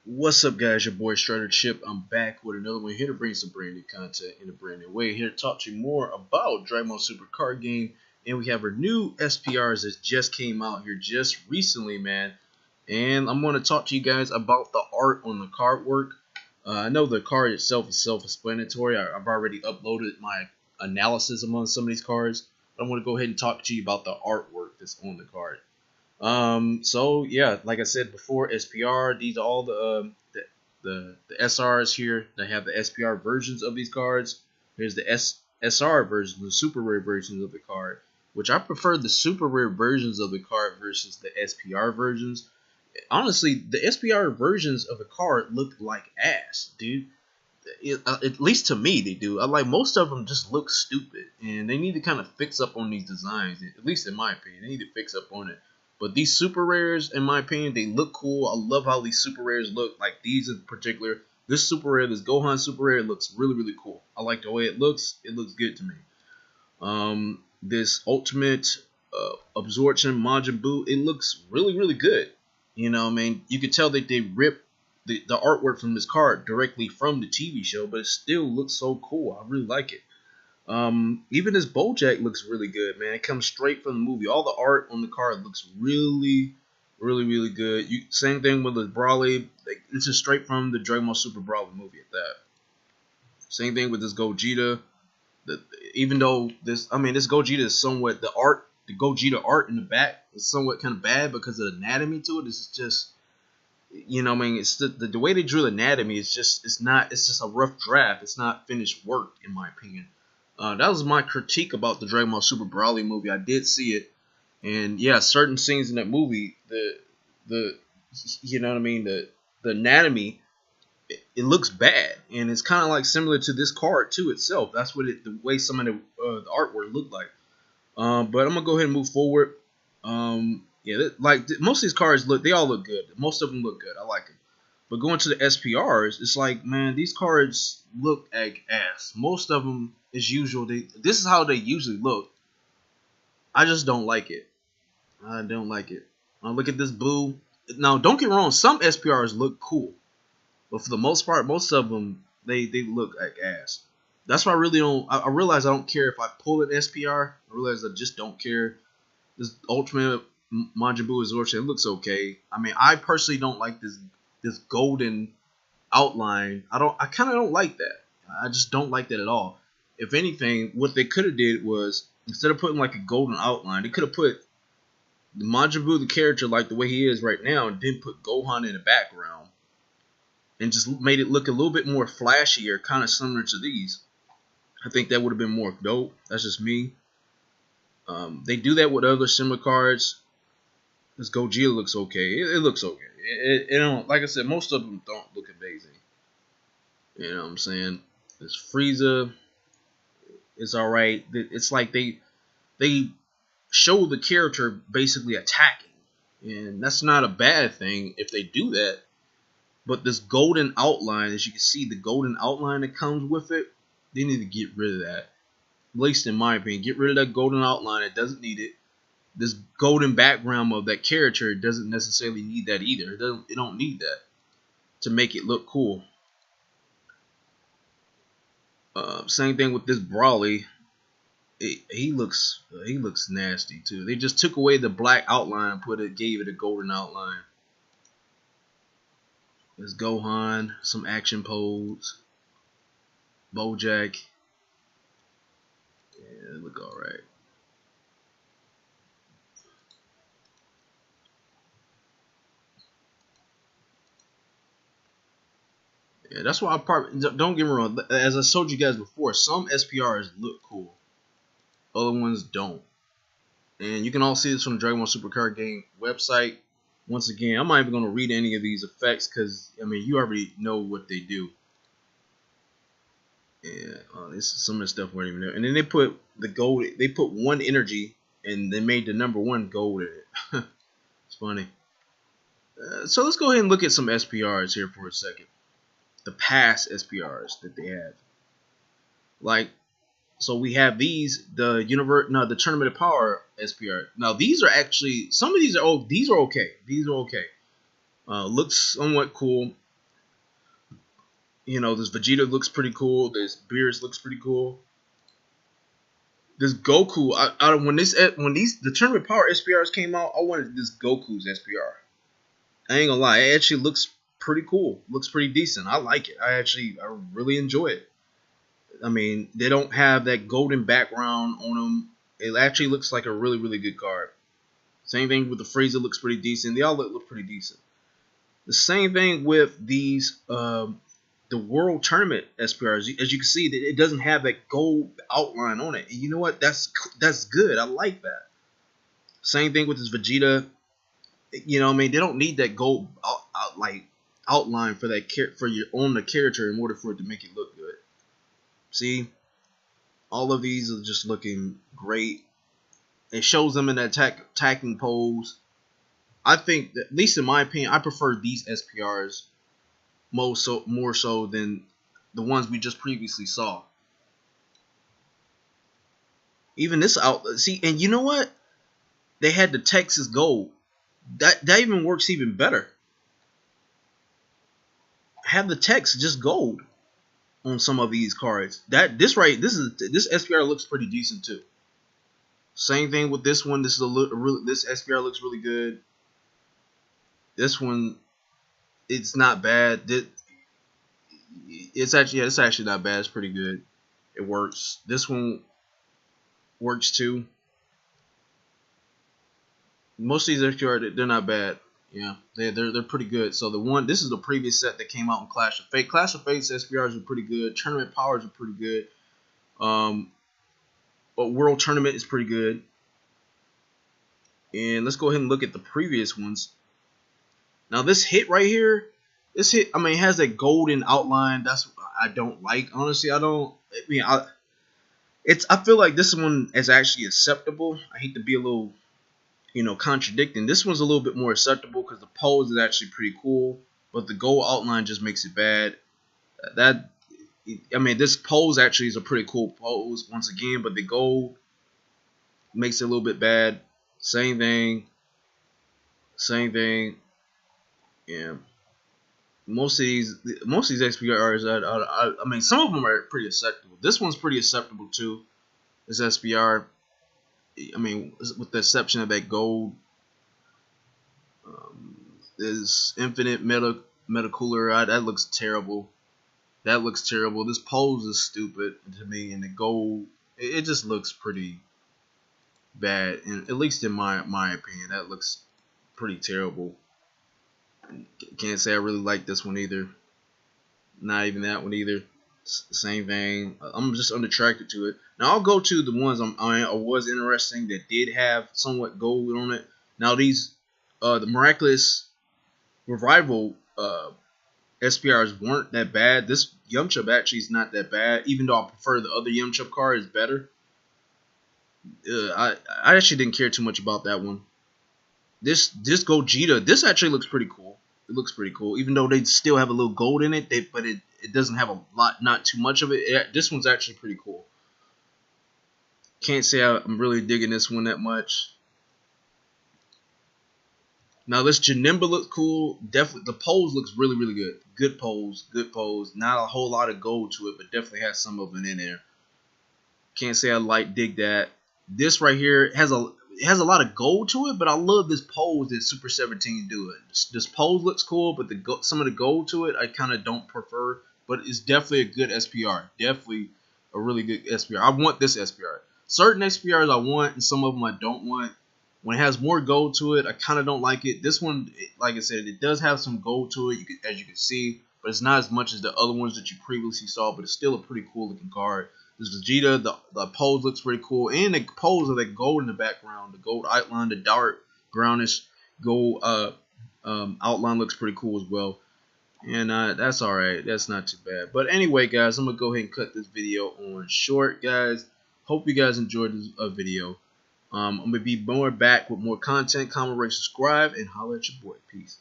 What's up, guys? Your boy Strider Chip. I'm back with another one here to bring some brand new content in a brand new way. Here to talk to you more about Dragon Ball Super card game, and we have our new SPRs that just came out here just recently, man. And I'm going to talk to you guys about the art on the card work. I know the card itself is self-explanatory. I've already uploaded my analysis among some of these cards. But I want to go ahead and talk to you about the artwork that's on the card. So yeah, like I said before, SPR. These are all the SRs here that have the SPR versions of these cards. Here's the SR version, the super rare versions of the card, which I prefer the super rare versions of the card versus the SPR versions. Honestly, the SPR versions of the card look like ass, dude. At least to me, they do. I like most of them just look stupid, and they need to kind of fix up on these designs. At least in my opinion, they need to fix up on it. But these super rares, in my opinion, they look cool. I love how these super rares look. Like these in particular, this super rare, this Gohan super rare, looks really cool. I like the way it looks. It looks good to me. This ultimate absorption Majin Buu, it looks really good. You know, I mean, you could tell that they ripped the artwork from this card directly from the TV show, but it still looks so cool. I really like it. Even this Bojack looks really good, man. It comes straight from the movie. All the art on the card looks really good. Same thing with the Broly. Like, this is straight from the Dragon Ball Super Broly movie at that. Same thing with this Gogeta. Even though this Gogeta is somewhat the Gogeta art in the back is somewhat kind of bad because of the anatomy to it. It's just, you know, I mean, it's the way they drew the anatomy. It's just a rough draft. It's not finished work, in my opinion. That was my critique about the Dragon Ball Super Broly movie. I did see it, and yeah, certain scenes in that movie, the you know what I mean, the anatomy, it looks bad, and it's kind of like similar to this card too itself. That's what the way some of the artwork looked like. But I'm gonna go ahead and move forward. Yeah, most of these cards they all look good. Most of them look good. I like them. But going to the SPRs, it's like, man, these cards look like ass. Most of them, as usual, this is how they usually look. I just don't like it. I don't like it. Look at this blue. Now, don't get me wrong. Some SPRs look cool. But for the most part, most of them, they look like ass. That's why I really don't. I realize I don't care if I pull an SPR. I realize I just don't care. This Ultimate Majin Buu Absorption, it looks okay. I mean, I personally don't like this golden outline. I kind of don't like that. I just don't like that at all. If anything, what they could have did was, instead of putting like a golden outline, they could have put the Majin Buu, the character, like the way he is right now, and then put Gohan in the background and just made it look a little bit more flashier, kind of similar to these. I think that would have been more dope. That's just me. They do that with other similar cards. This Gogeta looks okay. It looks okay. It don't, like I said, most of them don't look amazing. You know what I'm saying? This Frieza is alright. It's like they show the character basically attacking, and that's not a bad thing if they do that. But this golden outline, as you can see, the golden outline that comes with it, they need to get rid of that. At least in my opinion, get rid of that golden outline. It doesn't need it. This golden background of that character doesn't necessarily need that either. It don't need that to make it look cool. Same thing with this Broly. He looks nasty too. They just took away the black outline and gave it a golden outline. There's Gohan, some action pose. Bojack. Yeah, they look alright. Yeah, that's why don't get me wrong. As I told you guys before, some SPRs look cool, other ones don't. And you can all see this from the Dragon Ball Super Card Game website. Once again, I'm not even going to read any of these effects because, I mean, you already know what they do. Yeah, this is some of the stuff weren't even there. And then they put the gold. They put one energy, and they made the number one gold in it. It's funny. So let's go ahead and look at some SPRs here for a second. The past SPRs that they have. Like, so we have these, the Tournament of Power SPR. Now these are actually, some of these are okay. These are okay. Looks somewhat cool. You know, this Vegeta looks pretty cool. This Beerus looks pretty cool. This Goku, when the tournament power SPRs came out, I wanted this Goku's SPR. I ain't gonna lie, it actually looks pretty cool. Looks pretty decent. I like it. I really enjoy it. I mean, they don't have that golden background on them. It actually looks like a really, really good card. Same thing with the Frieza, looks pretty decent. They all look pretty decent. The same thing with these the World Tournament SPRs. As you can see, it doesn't have that gold outline on it. And you know what? That's good. I like that. Same thing with this Vegeta. You know, I mean, they don't need that gold outline for the character in order for it to make it look good. See, all of these are just looking great. It shows them in that attacking pose. I think that, at least in my opinion, I prefer these SPRs more so than the ones we just previously saw. Even this see, and you know what? They had the Texas gold. That even works even better. Have the text just gold on some of these cards. This SPR looks pretty decent too. Same thing with this one. This SPR looks really good. This one, it's not bad. It's actually not bad. It's pretty good. It works. This one works too. Most of these SPR, they're not bad. Yeah, they're pretty good. So this is the previous set that came out in Clash of Fate. Clash of Fate's SPRs are pretty good. Tournament powers are pretty good. But World Tournament is pretty good. And let's go ahead and look at the previous ones. Now this hit right here, I mean, it has that golden outline. That's what I don't like. Honestly, I feel like this one is actually acceptable. I hate to be a little, contradicting. This one's a little bit more acceptable because the pose is actually pretty cool, but the gold outline just makes it bad. This pose actually is a pretty cool pose once again, but the gold makes it a little bit bad. Same thing. Yeah. Most of these SPRs, I mean, some of them are pretty acceptable. This one's pretty acceptable too. This SPR, I mean, with the exception of that gold. This infinite meta cooler, that looks terrible. That looks terrible. This pose is stupid to me, and the gold, it just looks pretty bad. And at least in my opinion, that looks pretty terrible. Can't say I really like this one either. Not even that one either. Same thing. I'm just unattracted to it. Now I'll go to the ones I was interesting that did have somewhat gold on it. Now these, the Miraculous Revival SPRs weren't that bad. This Yumchup actually is not that bad, even though I prefer the other Yumchup card is better. I actually didn't care too much about that one. This Gogeta, this actually looks pretty cool. It looks pretty cool, even though they still have a little gold in it. But it doesn't have a lot, not too much of it. This one's actually pretty cool. Can't say I'm really digging this one that much. Now this Janemba looks cool. Definitely, the pose looks really, really good. Good pose. Not a whole lot of gold to it, but definitely has some of it in there. Can't say I dig that. This right here has a lot of gold to it, but I love this pose that Super 17 do it. This pose looks cool, but some of the gold to it I kind of don't prefer. But it's definitely a good SPR. Definitely a really good SPR. I want this SPR. Certain SPRs I want, and some of them I don't want. When it has more gold to it, I kind of don't like it. This one, like I said, it does have some gold to it, as you can see, but it's not as much as the other ones that you previously saw. But it's still a pretty cool looking card. This Vegeta, the pose looks pretty cool, and the pose of that gold in the background, the gold outline, the dark brownish gold outline looks pretty cool as well. And that's all right. That's not too bad. But anyway, guys, I'm gonna go ahead and cut this video on short, guys. Hope you guys enjoyed this video. I'm gonna be back with more content. Comment, rate, subscribe, and holla at your boy. Peace.